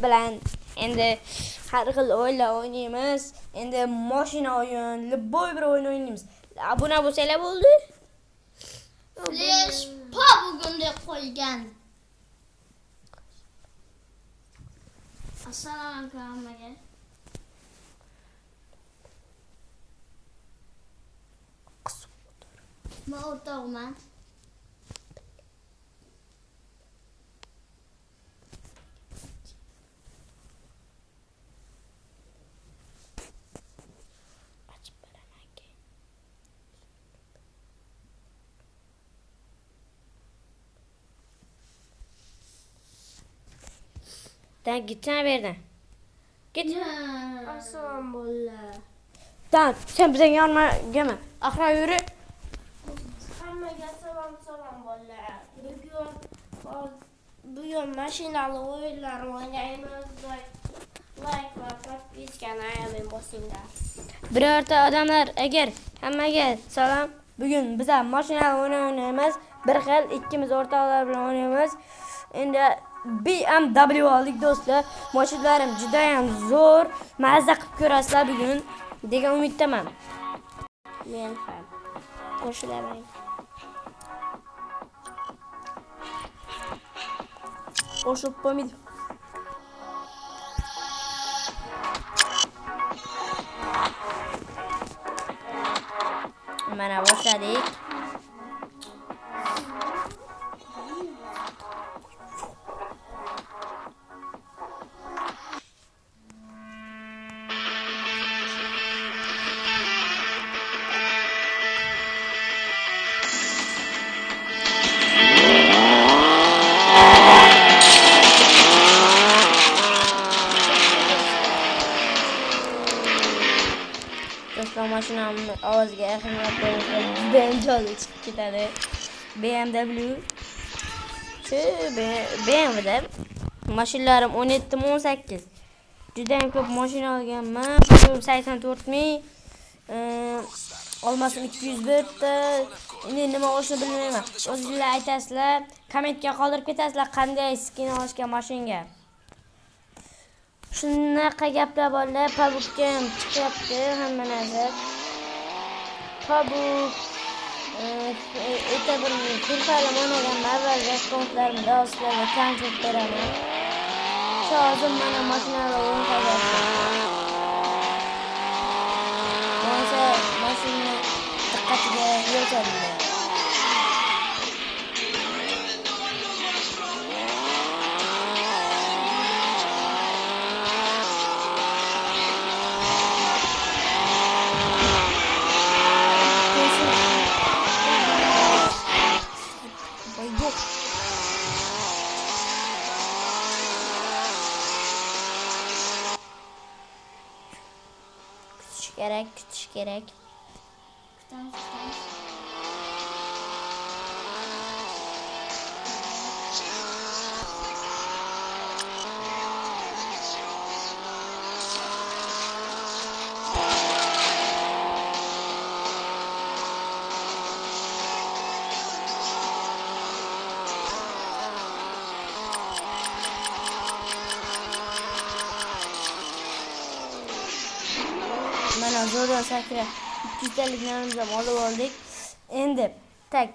bilan endi har xil o'yinlar o'ynaymiz. Endi mashina o'yin, boy bir o'yin o'ynaymiz. Abuna bo'lsanglar bo'ldi. Flash bugun deb qo'ygan. Assalomu alaykum hammaga. Men o'rtog'man. Dan gitsen verden. Git. Aslan bolla. Dan sen bize yanma gelme. Akra yürü. Hammaga salom bolla. Bugun mashinalı o'yinlar o'ynaymiz. Like va podpiskani ayamay bosinglar. Birorta odamlar agar hammaga salom. Bugun biz ham mashinalar o'ynaymiz. Bir xil ikkimiz o'rtoqlar bilan o'ynaymiz. Endi BMW oldik do'stlar. Mashinalarım juda ham zo'r. Mazza qilib ko'rasizlar bugun degan umiddaman. Men ham qo'shilaman. Qo'shib qo'ymaydi. Mana boshladik. Do'stlar mashinamni ovoziga ahamiyat berib benjol chiqib ketadi. BMW. BMWda mashinalarim 17 18. Juda ham ko'p mashina olganman. 84 ming. Olmasin 201 ta. Endi nima olishni bilmayman. O'zingizlar aytasizlar, kommentga qoldirib ketasizlar qanday skin olishga mashinga. Shunaqa gaplar borlar, pabukka ham chiqyapti hamma narsa. Pabuk bir filmlar o'ynaganman, avvalgi akkauntlarimda o'zlarga kontent beraman. Hozir mana mashinalar o'yin qilyapman. Mashina diqqatiga yo'l qo'ydim. Kutish kerak. Mana zo'rg'a sakra 200 talik narimizam olib oldik. Endi tak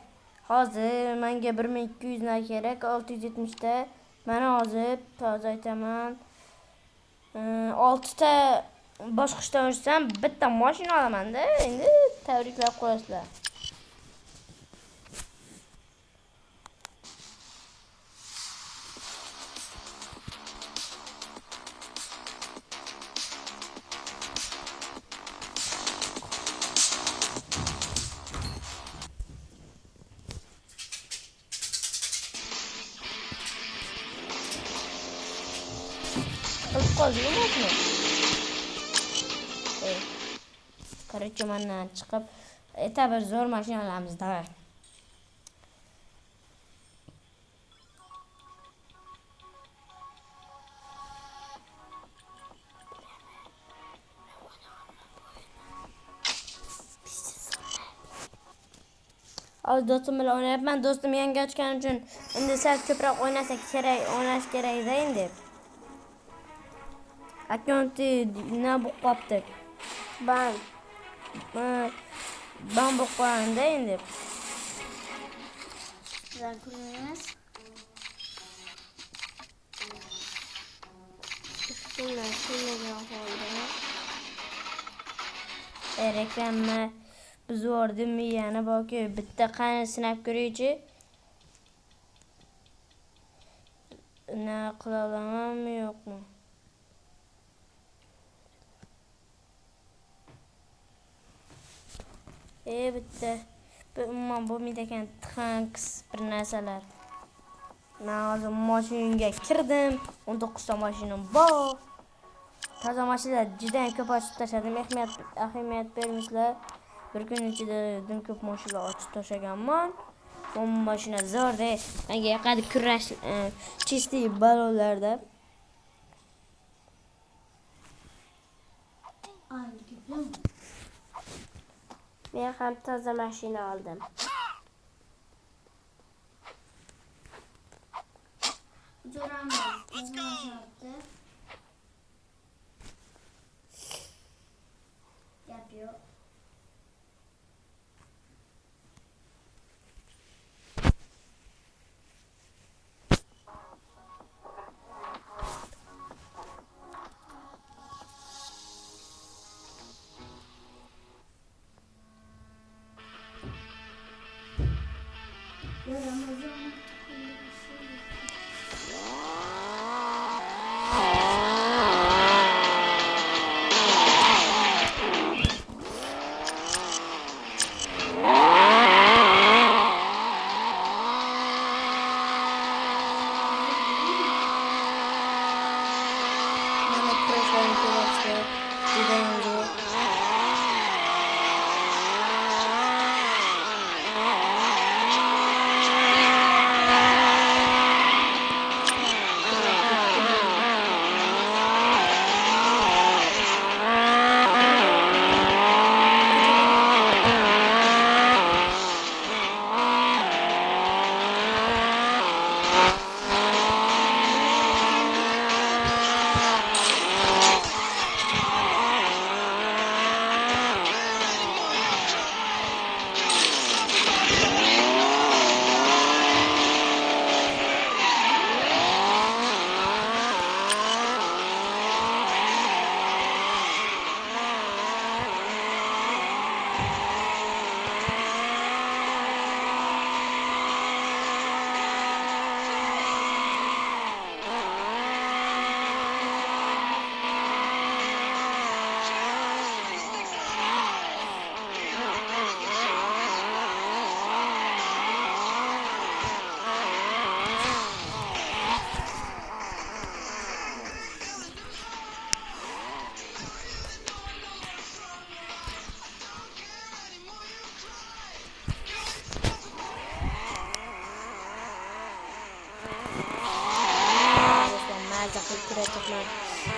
hozir menga 1200 na kerak, 670 ta. Mana hozir to'g'ri aytaman. 6 ta boshqishdan ursam bitta mashina olaman-da. Endi tabriklab qo'yasizlar. Qilib qoldingmi mashina? Короче, mana chiqib, bir zo'r mashina olamiz da. Hozir do'stim bilan o'ynayapman. Do'stim yangi ochgani uchun endi sal ko'proq o'ynash kerak endi. akkaunti nima bo'lib qolibdi? ban. Ben bo'lib qolganda endi. Sizdan ko'ramiz. Shunday qo'ygan holda. Reklama buzordimmi yana borku bitta qani sinab ko'raychi. Ne qila olamanmi yo'qmi? Bitta umuman bo'lmaydi ekan tanks bir narsalar. Men hozir mashinaga kirdim. 19 ta mashinam bor. Toza mashinalar juda ko'p ochib tashladim. Ahamiyat bermisizlar. Bir kun ichida juda ko'p mashinalar ochib tashlaganman. Bu mashina zo'rda. Menga yoqadi kurash chisti balonlarda. Men ham toza mashina oldim.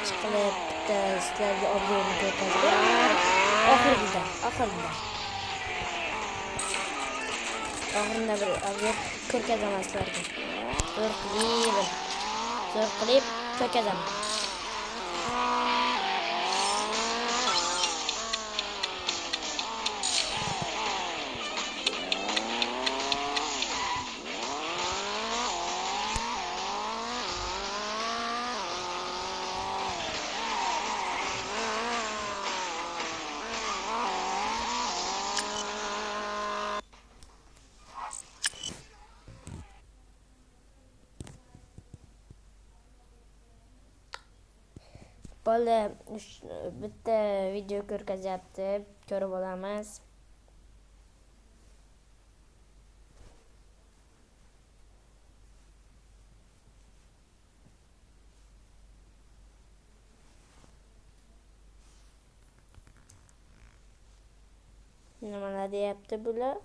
Chiqilib bitta sizlarga obzorni ko'rsatdim. Oxirida bir obzor ko'rsazaman sizlarga. Zo'r qilib ko'rsazaman. Bola bitta video ko'rsatyapti, ko'rib olamiz. Nimalar deyapti bular?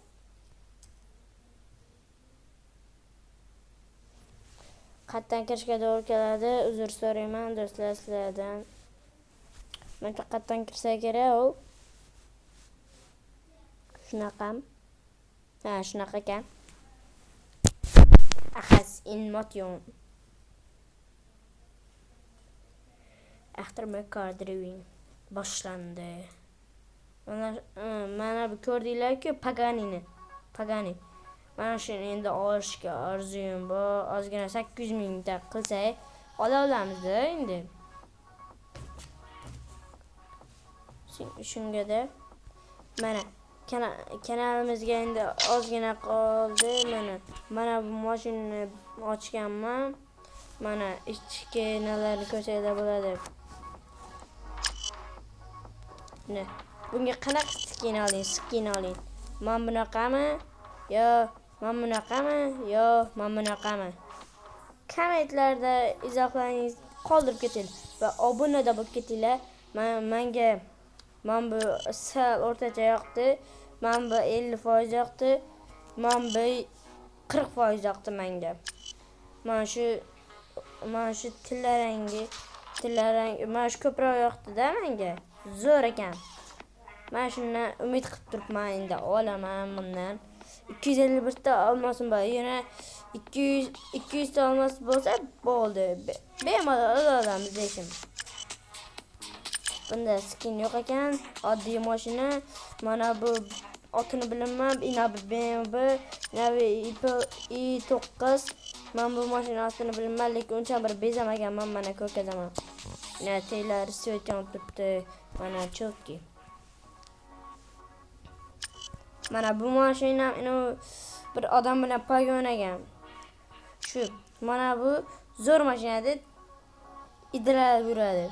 Qatdan kirishga to'g'ri keladi. Uzr so'rayman do'stlar sizlardan. Menga qatdan kirsa kerak. Shunaqa. Shunaqa ekan. Axas in motion. Aftermath Driving boshlandi. Mana bu ko'rdinglar-ku Pagani. Mana shuni endi olishga orzuyim bor. Ozgina 800 mingta qilsak ola olamiz endi. Shunga-da mana kanalimizga endi ozgina qoldi. Mana bu mashinani ochganman. Mana ichki nalarni ko'rsanglar bo'ladi. Ne? Bunga qanaqa skin oling. Men bunaqami? Yo, men bunaqami? Kommentlarda izohlaringiz qoldirib keting va obunada bo'lib ketinglar. Men bu sal o'rtacha yoqdi. Men bu 50% yoqdi. Men bu 40% yoqdi menga. Mana shu tillarang mana shu ko'proq yoqdi-da menga. Zo'r ekan. Men shundan umid qilib turibman, endi olaman bundan. 251 ta olmosim bor. Yana 200 ta olmos bo'lsa bo'ldi. Bemalol olamiz lekin. Bunda skin yo'q ekan. Oddiy mashina. Mana bu otini bilaman. Inabi BMW, Navi i9. Men bu mashina otini bilaman, lekin uncha bir bezamaganman. Mana ko'rkazaman. Teylar svet yonib turibdi. Mana chokki. Mana bu mashina bir odam bilan poyga o'ynagan. Mana bu zo'r mashina deb idilab yuradi.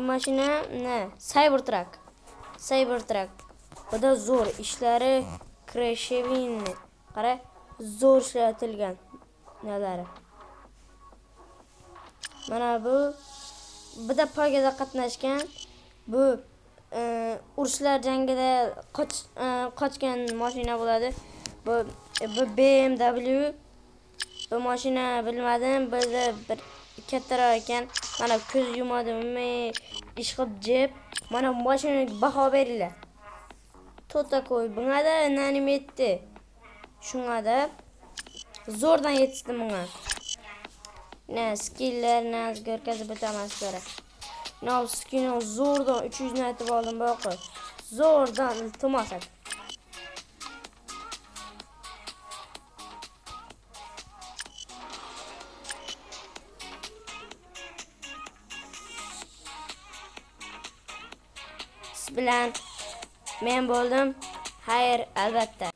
Mashina Cybertruck. Bu da zo'r ishlari, Crashevin. Qara, zo'r ishlatilgan nalari. Mana bu da poygada qatnashgan. Bu urushlar jangida qochgan mashina bo'ladi. Bu BMW. Bu mashina bilmadim, bizda bir kattaroq ekan. Mana ko'z yumadim, ish qilib jeb. Mana bu mashinaga baho beringlar. To'ta qo'y. Bunga da nanim yetdi. Shunga da zo'rdan yetdi bunga. Skillerni o'tkazib o'taman sizlarga. Skin zo'rdan 300 ni aytib oldim boqib. Zo'rdan iltimos. Siz bilan men bo'ldim. Xayr, albatta.